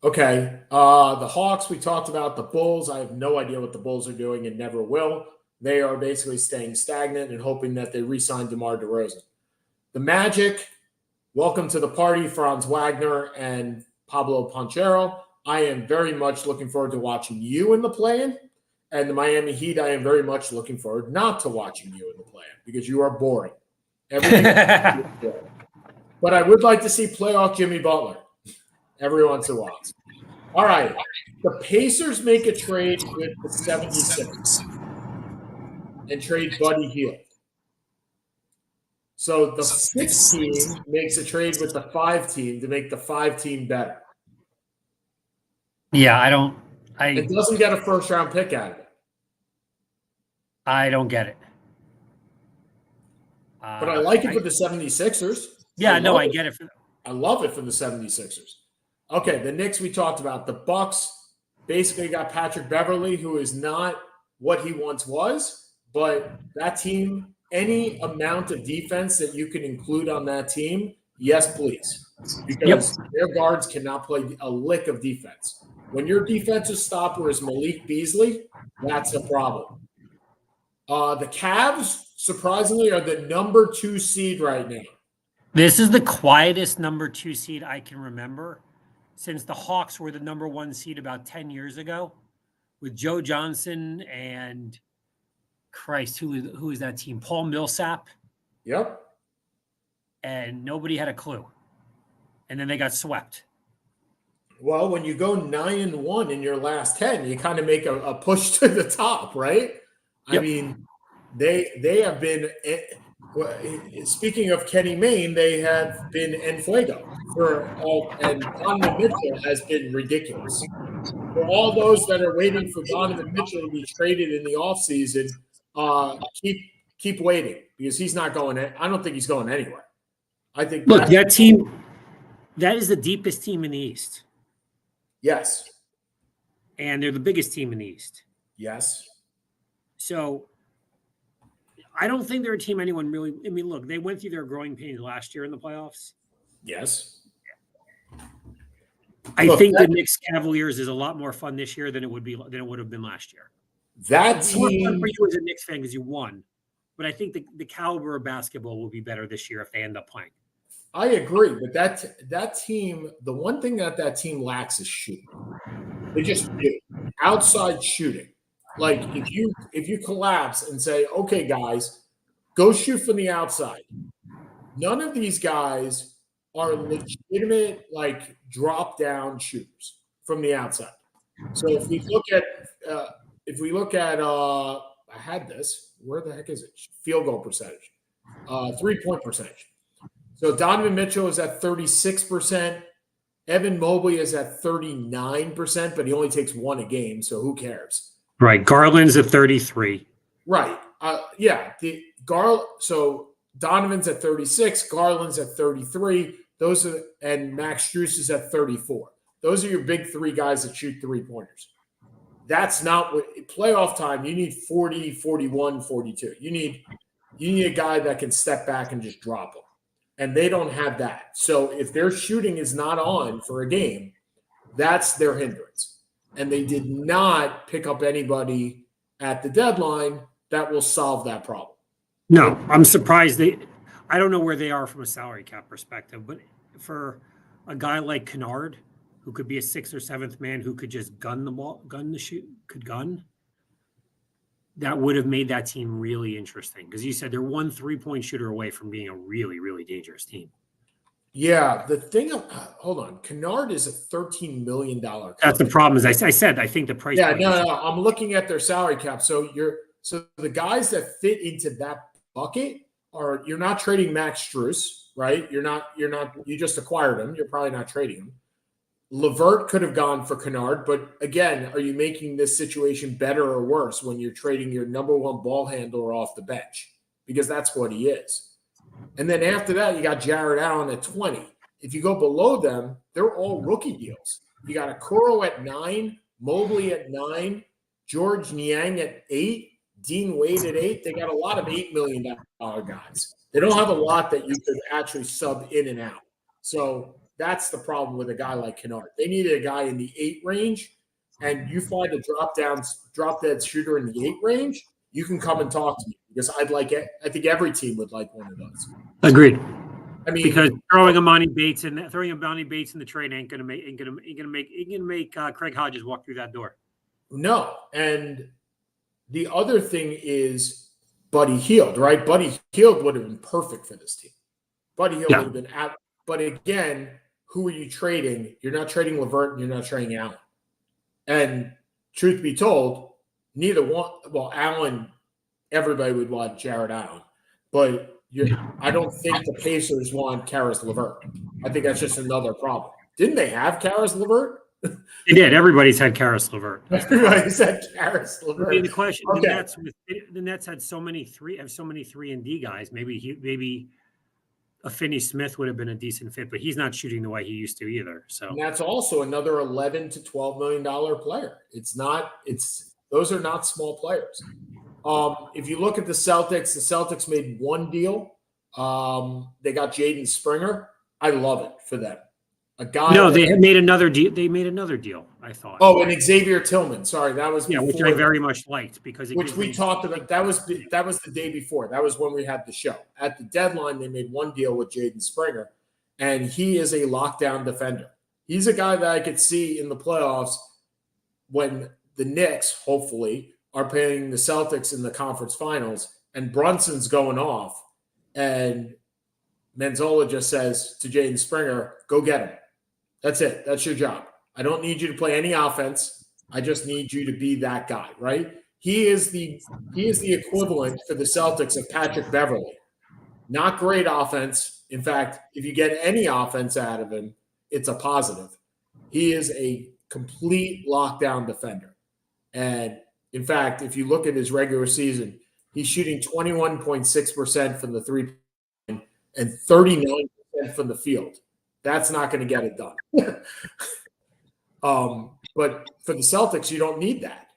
Okay. The Hawks, we talked about. The Bulls, I have no idea what the Bulls are doing and never will. They are basically staying stagnant and hoping that they re-sign DeMar DeRozan. The Magic, welcome to the party, Franz Wagner and Pablo Panchero. I am very much looking forward to watching you in the play-in. And the Miami Heat, I am very much looking forward not to watching you in the play-in because you are boring. Everything is boring. But I would like to see playoff Jimmy Butler every once in a while. All right. The Pacers make a trade with the 76ers and trade Buddy Hield. So the 6 team makes a trade with the 5 team to make the 5 team better. Yeah, it doesn't get a first-round pick out of it. I don't get it. But I like it for the 76ers. Yeah, I get it. I love it for the 76ers. Okay, the Knicks we talked about. The Bucks basically got Patrick Beverley, who is not what he once was, but that team, any amount of defense that you can include on that team, yes, please. Because their guards cannot play a lick of defense. When your defensive stopper is Malik Beasley, that's a problem. The Cavs, surprisingly, are the number 2 seed right now. This is the quietest number 2 seed I can remember since the Hawks were the number 1 seed about 10 years ago with Joe Johnson and Christ, who is that team? Paul Millsap. Yep. And nobody had a clue. And then they got swept. Well, when you go 9-1 in your last 10, you kind of make a push to the top, right? Yep. I mean, they have been speaking of Kenny Mayne, they have been en fuego and Donovan Mitchell has been ridiculous. For all those that are waiting for Donovan Mitchell to be traded in the offseason, keep waiting because he's not going. I don't think he's going anywhere. I think that team, that is the deepest team in the East. Yes. And they're the biggest team in the East. Yes. So I don't think they're a team anyone really. I mean, look, they went through their growing pains last year in the playoffs. Yes. I think the Knicks Cavaliers is a lot more fun this year than it would have been last year. That it's team more fun for you as a Knicks fan because you won, but I think the caliber of basketball will be better this year if they end up playing. I agree, but that team, the one thing that team lacks is shooting. They just do outside shooting. Like if you collapse and say, okay, guys, go shoot from the outside. None of these guys are legitimate like drop down shooters from the outside. So if we look at I had this, where the heck is it? Field goal percentage, 3-point percentage. So Donovan Mitchell is at 36%. Evan Mobley is at 39%, but he only takes 1 a game, so who cares? Right. Garland's at 33. Right. So Donovan's at 36, Garland's at 33. And Max Strus is at 34. Those are your big 3 guys that shoot 3-pointers. That's not what playoff time. You need 40, 41, 42. You need a guy that can step back and just drop them. And they don't have that. So if their shooting is not on for a game, that's their hindrance. And they did not pick up anybody at the deadline that will solve that problem. No, I'm surprised I don't know where they are from a salary cap perspective, but for a guy like Kennard, who could be a sixth or seventh man who could just gun the ball, gun the shoot, could gun, that would have made that team really interesting. Because you said they're 1 3-point shooter away from being a really, really dangerous team. Yeah, the thing. Hold on, Kennard is a $13 million. That's the problem. Is I said I think the price. Yeah, no. I'm looking at their salary cap. So the guys that fit into that bucket are, you're not trading Max Strus, right? You just acquired him. You're probably not trading him. Levert could have gone for Kennard, but again, are you making this situation better or worse when you're trading your number one ball handler off the bench? Because that's what he is. And then after that, you got Jared Allen at 20. If you go below them, they're all rookie deals. You got Okoro at 9, Mobley at 9, George Niang at 8, Dean Wade at 8. They got a lot of $8 million guys. They don't have a lot that you could actually sub in and out. So that's the problem with a guy like Kennard. They needed a guy in the 8 range, and you find a drop dead shooter in the 8 range, you can come and talk to me, because I'd like it. I think every team would like one of those. Agreed. I mean, because throwing Amani Bates in the trade ain't gonna make Craig Hodges walk through that door. No, and the other thing is Buddy Hield, right? Buddy Hield would have been perfect for this team. Buddy Hield would have been out. But again, who are you trading? You're not trading Levert, and you're not trading Allen. And truth be told, neither one. Well, Allen, everybody would want Jared Allen, but I don't think the Pacers want Karis LeVert. I think that's just another problem. Didn't they have Karis LeVert? They did. Everybody's had Karis LeVert. Everybody's had Karis LeVert. I mean, the question: okay. the Nets had so many 3-and-D guys. Maybe a Finney Smith would have been a decent fit, but he's not shooting the way he used to either. So and that's also another $11 to $12 million player. Those are not small players. If you look at the Celtics made one deal. They got Jaden Springer. I love it for them. They made another deal. They made another deal, I thought. Oh, and Xavier Tillman. Sorry, that was which I very much liked because we talked about. That was the day before. That was when we had the show. At the deadline, they made one deal with Jaden Springer, and he is a lockdown defender. He's a guy that I could see in the playoffs when the Knicks, hopefully, are playing the Celtics in the conference finals, and Brunson's going off, and Manzola just says to Jaden Springer, "Go get him. That's it. That's your job. I don't need you to play any offense. I just need you to be that guy," right? He is the equivalent for the Celtics of Patrick Beverley. Not great offense. In fact, if you get any offense out of him, it's a positive. He is a complete lockdown defender. And in fact, if you look at his regular season, he's shooting 21.6% from the three-point line and 39% from the field. That's not going to get it done. But for the Celtics, you don't need that.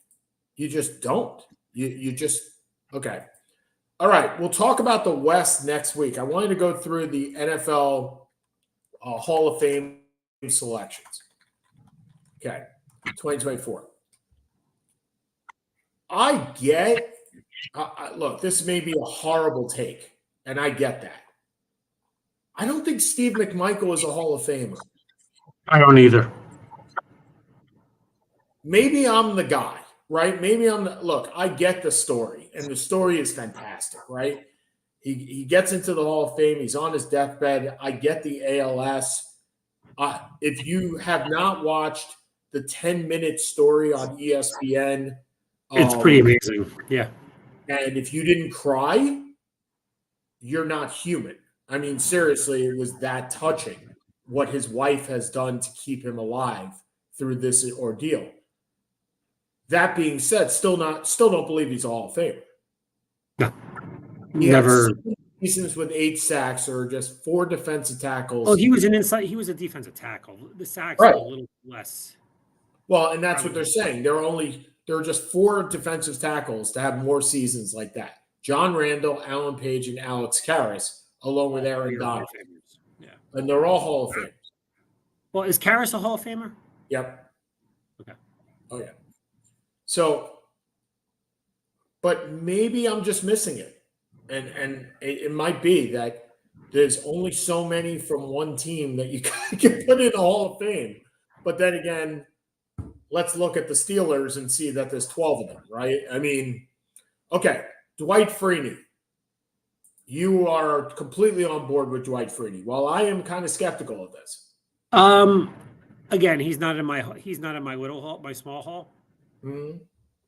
You just don't. You just – okay. All right, we'll talk about the West next week. I wanted to go through the NFL Hall of Fame selections. Okay, 2024. I get look, this may be a horrible take, and I get that. I don't think Steve McMichael is a Hall of Famer. I don't either. Maybe I'm the guy, right? Look, I get the story, and the story is fantastic, right? He gets into the Hall of Fame. He's on his deathbed. I get the ALS. If you have not watched the 10-minute story on ESPN, it's pretty amazing. Yeah. And if you didn't cry, you're not human. I mean, seriously, it was that touching what his wife has done to keep him alive through this ordeal. That being said, still don't believe he's a Hall of Famer. No. Never. Seasons with 8 sacks or just 4 defensive tackles. Oh, he was a defensive tackle. The sacks are a little less. Well, and that's what they're saying. There are just 4 defensive tackles to have more seasons like that. John Randall, Alan Page, and Alex Karras, along with Aaron Donald. Yeah. And they're all Hall of Famers. Well, is Karras a Hall of Famer? Yep. Okay. Oh, yeah. So, but maybe I'm just missing it. and it might be that there's only so many from one team that you can put in the Hall of Fame. But then again, let's look at the Steelers and see that there's 12 of them, right? I mean, okay, Dwight Freeney. You are completely on board with Dwight Freeney. Well, I am kind of skeptical of this. Again, he's not in my little hall, my small hall. Mm-hmm.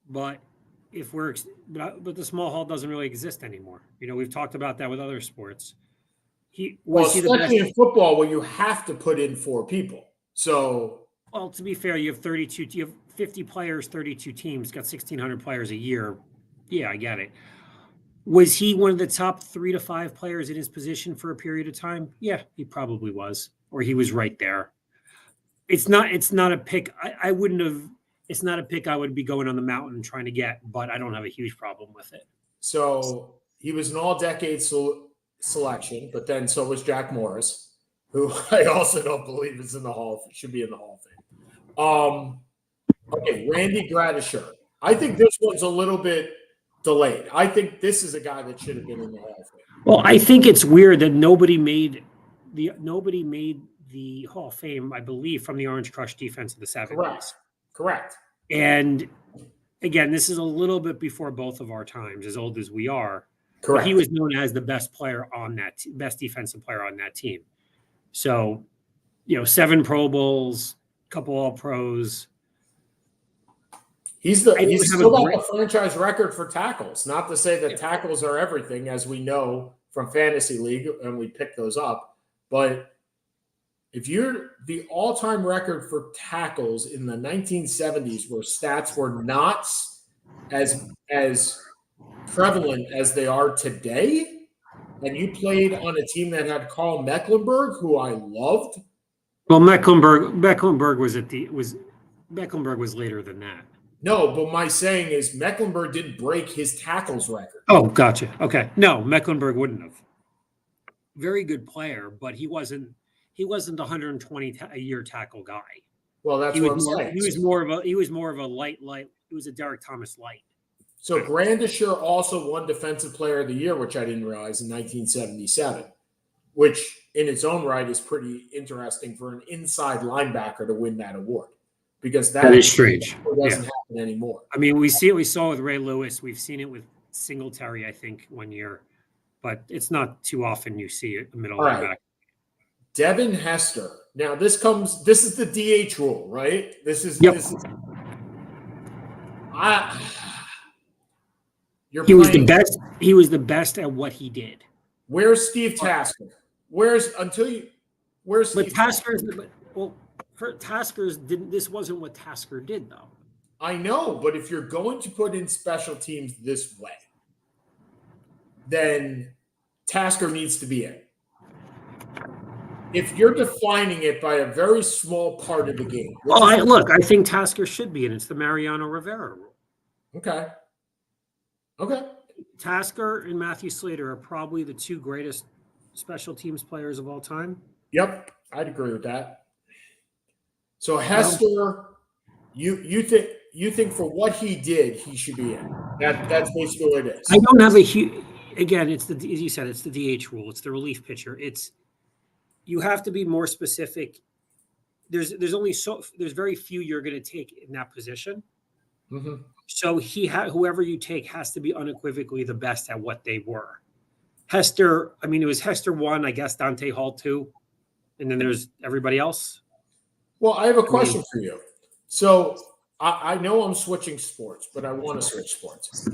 But but the small hall doesn't really exist anymore. We've talked about that with other sports. Especially in football, where you have to put in 4 people. So, well, to be fair, you have 32. You have 50 players, 32 teams, got 1,600 players a year. Yeah, I get it. Was he one of the top 3 to 5 players in his position for a period of time? Yeah, he probably was, or he was right there. It's not a pick. I wouldn't have. It's not a pick I would be going on the mountain trying to get, but I don't have a huge problem with it. So he was an all-decade selection, but then so was Jack Morris, who I also don't believe should be in the Hall of Fame. Okay, Randy Gradisher. I think this one's a little bit delayed. I think this is a guy that should have been in the Hall of Fame. Well, I think it's weird that nobody made the Hall of Fame, I believe, from the Orange Crush defense of the 70s. Correct. And again, this is a little bit before both of our times, as old as we are. Correct. But he was known as the best player on that, best defensive player on that team. So, 7 Pro Bowls, couple All Pros. He's still got the franchise record for tackles. Not to say that tackles are everything, as we know from Fantasy League, and we pick those up. But if you're the all-time record for tackles in the 1970s, where stats were not as prevalent as they are today, and you played on a team that had Carl Mecklenburg, who I loved. Well, Mecklenburg was later than that. No, but my saying is Mecklenburg didn't break his tackles record. Oh, gotcha. Okay. No, Mecklenburg wouldn't have. Very good player, but he wasn't 120 a year tackle guy. Well, that's what I'm saying. He was more of a light. He was a Derek Thomas light. So Grandisher also won Defensive Player of the Year, which I didn't realize, in 1977, which in its own right is pretty interesting for an inside linebacker to win that award, because that is strange. It doesn't happen anymore. I mean, we saw with Ray Lewis. We've seen it with Singletary, I think, one year, but it's not too often you see it middle linebacker. Devin Hester. Now this is the DH rule, right? This is he was the best. He was the best at what he did. Where's Steve Tasker? Where's Steve? But Tasker's Tasker's didn't. This wasn't what Tasker did, though. I know, but if you're going to put in special teams this way, then Tasker needs to be in. If you're defining it by a very small part of the game. I think Tasker should be in. It's the Mariano Rivera rule. Okay. Tasker and Matthew Slater are probably the 2 greatest special teams players of all time. Yep, I'd agree with that. So Hester, you think for what he did, he should be in. That's basically what it is. I don't have a huge. Again, it's as you said, it's the DH rule. It's the relief pitcher. You have to be more specific. There's very few you're going to take in that position. Mm-hmm. So whoever you take has to be unequivocally the best at what they were. Hester, I mean, it was Hester 1, I guess, Dante Hall 2, and then there's everybody else. Well, I have a question for you. So I know I'm switching sports, but I want to switch sports.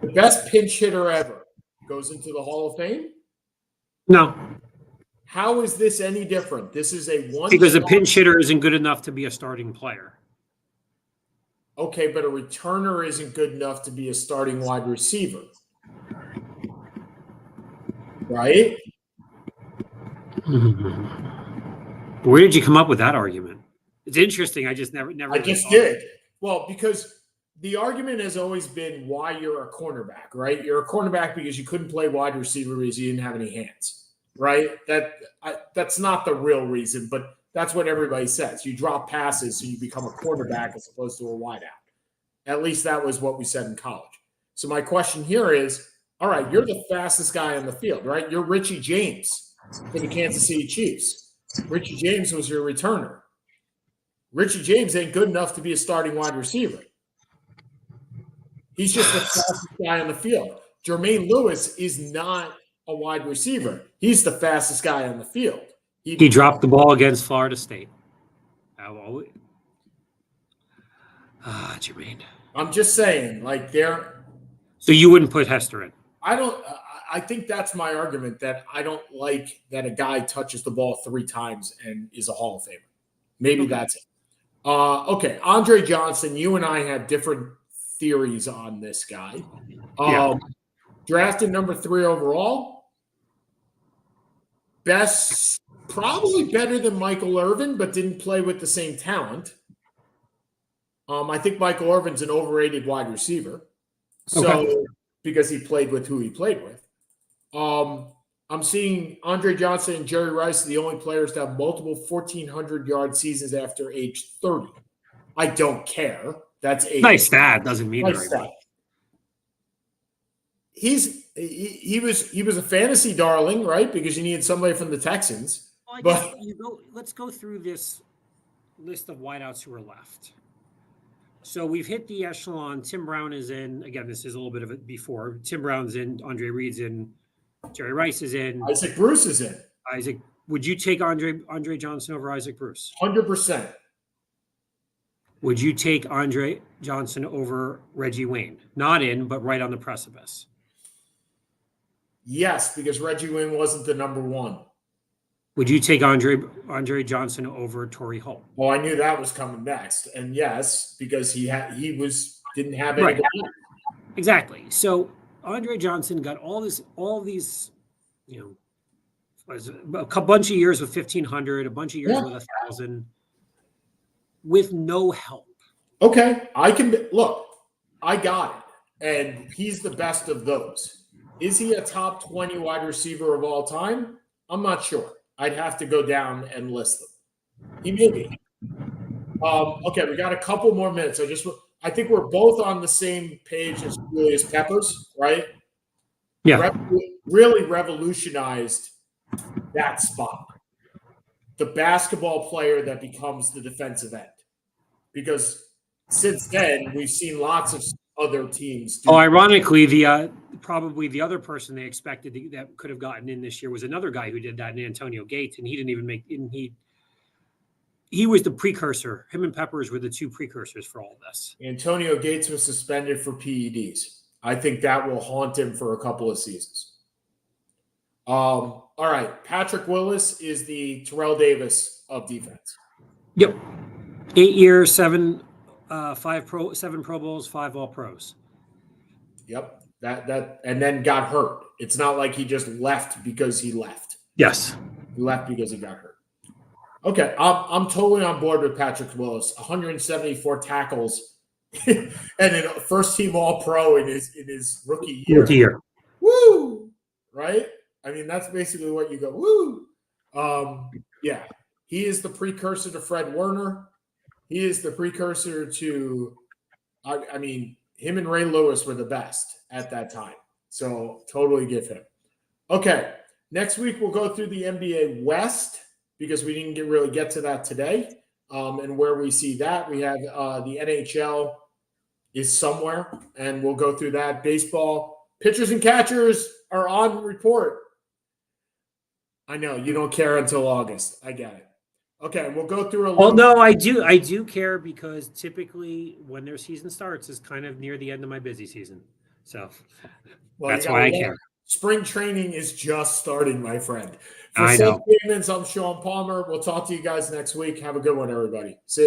The best pinch hitter ever goes into the Hall of Fame? No. How is this any different? This is because a pinch hitter isn't good enough to be a starting player. Okay, but a returner isn't good enough to be a starting wide receiver. Right? Where did you come up with that argument? It's interesting. I just never. I just did. Well, because the argument has always been why you're a cornerback, right? You're a cornerback because you couldn't play wide receiver because you didn't have any hands, right? That's not the real reason, but that's what everybody says. You drop passes, so you become a quarterback as opposed to a wideout. At least that was what we said in college. So my question here is, All right, you're the fastest guy on the field, right? You're Richie James for the Kansas City Chiefs. Richie James was your returner. Richie James ain't good enough to be a starting wide receiver. He's just the fastest guy on the field. Jermaine Lewis is not a wide receiver. He's the fastest guy on the field. He dropped the ball against Florida State. Jermaine. I'm just saying, like, they're. So you wouldn't put Hester in? I think that's my argument, that I don't like that a guy touches the ball 3 times and is a Hall of Famer. Maybe that's it. Okay, Andre Johnson, you and I had different theories on this guy. Drafted number 3 overall. Probably better than Michael Irvin, but didn't play with the same talent. I think Michael Irvin's an overrated wide receiver. So because he played with who he played with. I'm seeing Andre Johnson and Jerry Rice are the only players to have multiple 1,400-yard seasons after age 30. I don't care. That's age. Nice stat. Doesn't mean nice very much. He was a fantasy darling, right? Because you needed somebody from the Texans. Well, let's go through this list of wideouts who are left. So we've hit the echelon. Tim Brown is in. Again, this is a little bit of it before. Tim Brown's in. Andre Reed's in. Jerry Rice is in. Isaac Bruce is in. Isaac, would you take Andre Johnson over Isaac Bruce? 100%. Would you take Andre Johnson over Reggie Wayne? Not in, but right on the precipice. Yes, because Reggie Wayne wasn't the number 1. Would you take Andre Johnson over Torrey Holt? Well, I knew that was coming next, and yes, because he didn't have any. Right. Exactly. So Andre Johnson got all these, was a bunch of years with 1,500, a bunch of years with 1,000, with no help. Okay, I got it, and he's the best of those. Is he a top 20 wide receiver of all time? I'm not sure. I'd have to go down and list them. He may be. Okay, we got a couple more minutes. I think we're both on the same page as Julius Peppers, right? Yeah. Really revolutionized that spot. The basketball player that becomes the defensive end. Because since then, we've seen lots of other teams do. Ironically, probably the other person they expected that could have gotten in this year was another guy who did that, in Antonio Gates, and he didn't even make. He was the precursor. Him and Peppers were the 2 precursors for all this. Antonio Gates was suspended for PEDs. I think that will haunt him for a couple of seasons. All right, Patrick Willis is the Terrell Davis of defense. Yep, 8 years, 7 Pro Bowls, 5 All Pros. Yep, that and then got hurt. It's not like he just left because he left. Yes, he left because he got hurt. Okay, I'm totally on board with Patrick Willis. 174 tackles, and a first-team All-Pro in his rookie year. Woo! Right? I mean, that's basically what you go. Woo! Yeah, he is the precursor to Fred Warner. He is the precursor to, I mean, him and Ray Lewis were the best at that time. So totally give him. Okay, next week we'll go through the NBA West because we didn't really get to that today. And where we see that, we have the NHL is somewhere, and we'll go through that. Baseball, pitchers and catchers are on report. I know, you don't care until August. I get it. Okay, we'll go through a little. Well, no, I do care because typically when their season starts is kind of near the end of my busy season. So that's why I care. Spring training is just starting, my friend. I know. For Seth, I'm Sean Palmer. We'll talk to you guys next week. Have a good one, everybody. See you.